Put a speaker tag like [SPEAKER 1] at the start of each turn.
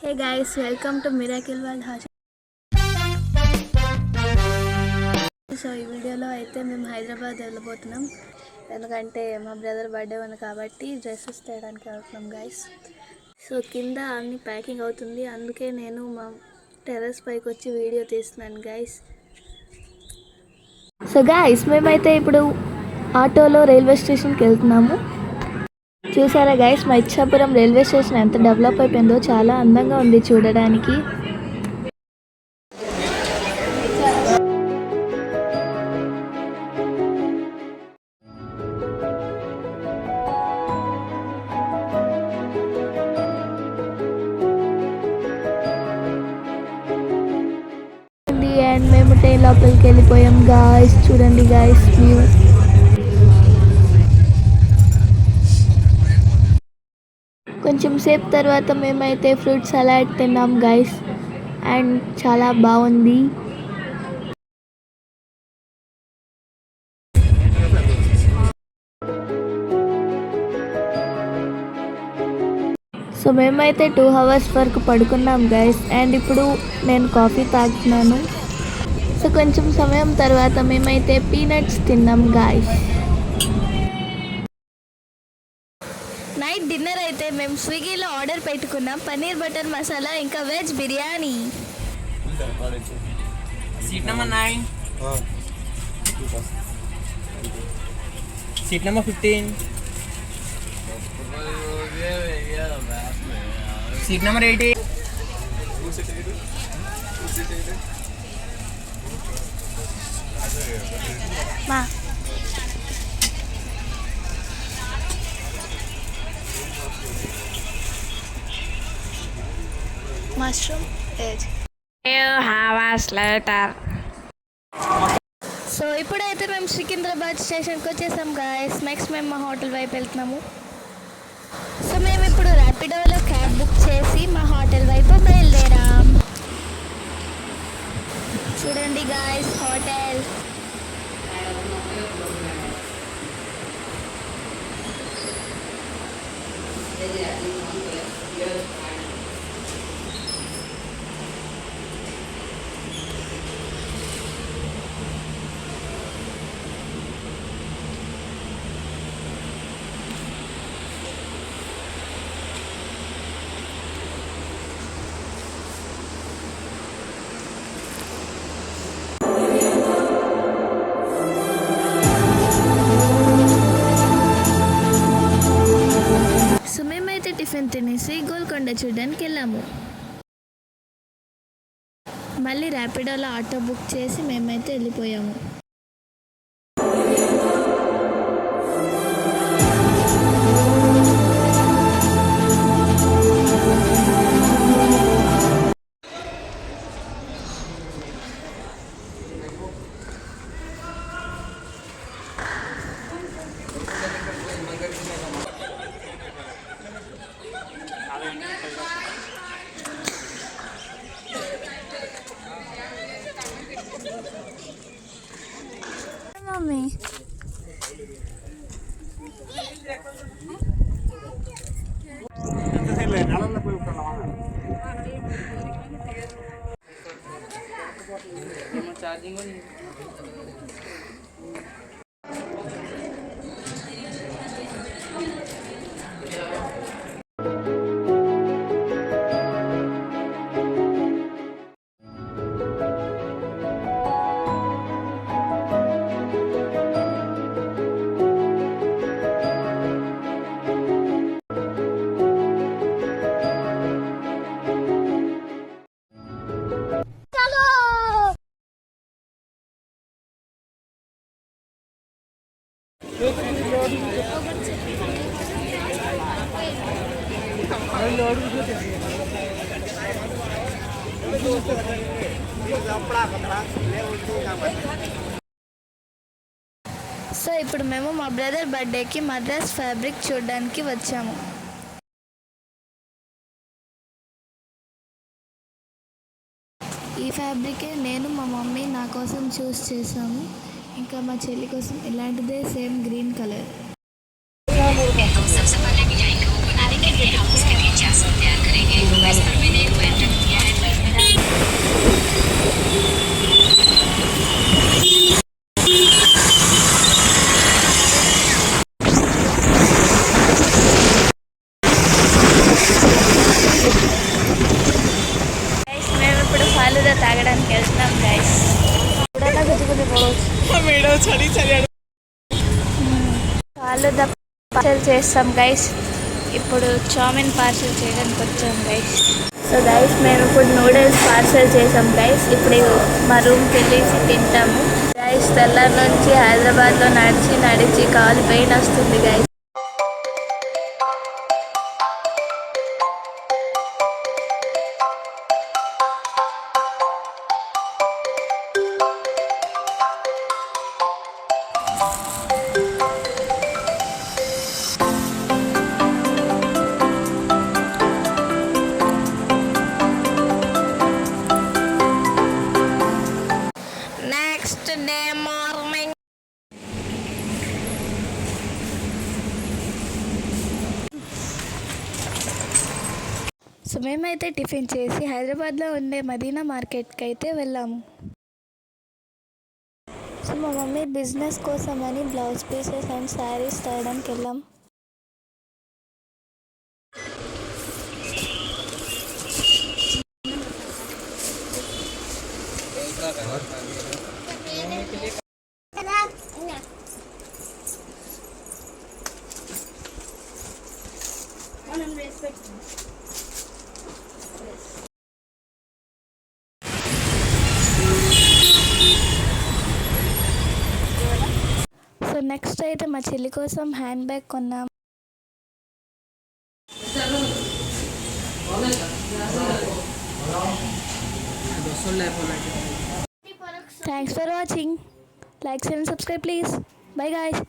[SPEAKER 1] Hey guys, welcome to miracle world హాష. So ఈ వీడియోలో అయితే మేము హైదరాబాద్ వెళ్ళబోతున్నాం. ఎందుకంటే మా బ్రదర్ బర్త్డే ఉంది కాబట్టి డ్రెస్సెస్ తేయడానికి వెళ్తున్నాం గైస్. సో కింద అన్ని ప్యాకింగ్ అవుతుంది, అందుకే నేను మా టెర్రస్ పైకి వచ్చి వీడియో తీస్తున్నాను గైస్. సో గైస్, మేమైతే ఇప్పుడు ఆటోలో రైల్వే స్టేషన్కి వెళ్తున్నాము. చూసారా గైస్, మా ఇచ్చాపురం రైల్వే స్టేషన్ ఎంత డెవలప్ అయిపోయిందో, చాలా అందంగా ఉంది చూడడానికి. అండ్ మేము ట్రైన్ లోపలికి వెళ్ళిపోయాం గాయస్. చూడండి గాయస్ వ్యూ. కొంచెం సేపు తర్వాత మేమైతే ఫ్రూట్ సలాడ్ తిన్నాం గైస్, అండ్ చాలా బాగుంది. సో మేమైతే 2 hours వరకు పడుకున్నాం గైస్, అండ్ ఇప్పుడు నేను కాఫీ తాగుతున్నాను. సో కొంచెం సమయం తర్వాత మేమైతే పీనట్స్ తిన్నాం గాయస్. నైట్ డిన్నర్ అయితే మేము స్విగ్గీలో ఆర్డర్ పెట్టుకున్నాం పన్నీర్ బటర్ మసాలా ఇంకా veg biryani.
[SPEAKER 2] Seat number 9, seat number 15, seat number 80. మా mushroom edge.
[SPEAKER 3] Few hours later.
[SPEAKER 1] So ఇప్పుడైతే మేము సికింద్రాబాద్ స్టేషన్కి వచ్చేసాం గాయస్. నెక్స్ట్ మేము మా హోటల్ వైపు వెళ్తున్నాము. సో మేము ఇప్పుడు ర్యాపిడోలో క్యాబ్ బుక్ చేసి మా హోటల్ వైపు బయలుదేరాం. చూడండి గాయస్ హోటల్. టిఫిన్ తినేసి గోల్కొండ చూడడానికి వెళ్ళాము. మళ్ళీ ర్యాపిడోలో ఆటో బుక్ చేసి మేమైతే వెళ్ళిపోయాము. మమ్మీ
[SPEAKER 2] చార్జింగ్
[SPEAKER 1] సో ఇప్పుడు మేము మా బ్రదర్ బర్త్డేకి మద్రాస్ ఫ్యాబ్రిక్ చూడడానికి వచ్చాము. ఈ ఫ్యాబ్రికే నేను మా మమ్మీ నా కోసం చూస్ చేసాము. ఇంకా మా చెల్లి కోసం ఇలాంటిదే సేమ్ గ్రీన్ కలర్.
[SPEAKER 3] सबसे पहले मिठाई को बनाने के लिए हम उसके लिए 400 तैयार करेंगे।
[SPEAKER 2] మేడం చలి చలి
[SPEAKER 1] ఆలుద పార్సల్ చేస్తాం గైస్. ఇప్పుడు చామిన్ పార్సల్ చేయడానికి వచ్చాం గైస్. సో గైస్ మేము ఇప్పుడు నూడిల్స్ పార్సల్ చేసాం గైస్. ఇప్పుడు మా రూమ్కి వెళ్ళేసి తింటాము గైస్. తెల్లారి నుంచి హైదరాబాద్లో నడిచి కాలు పెయిన్ వస్తుంది guys.
[SPEAKER 3] Next day morning.
[SPEAKER 1] So మేమైతే టిఫిన్ చేసి హైదరాబాద్లో ఉండే మదీనా మార్కెట్కి అయితే వెళ్ళాము. సో మా మమ్మీ బిజినెస్ కోసమని బ్లౌజ్ పీసెస్ అండ్ శారీస్ తేయడానికి వెళ్ళాం. సో నెక్స్ట్ అయితే మా చెల్లి కోసం హ్యాండ్ బ్యాగ్ కొన్నాం. Thanks for watching. Like and subscribe please. By guys.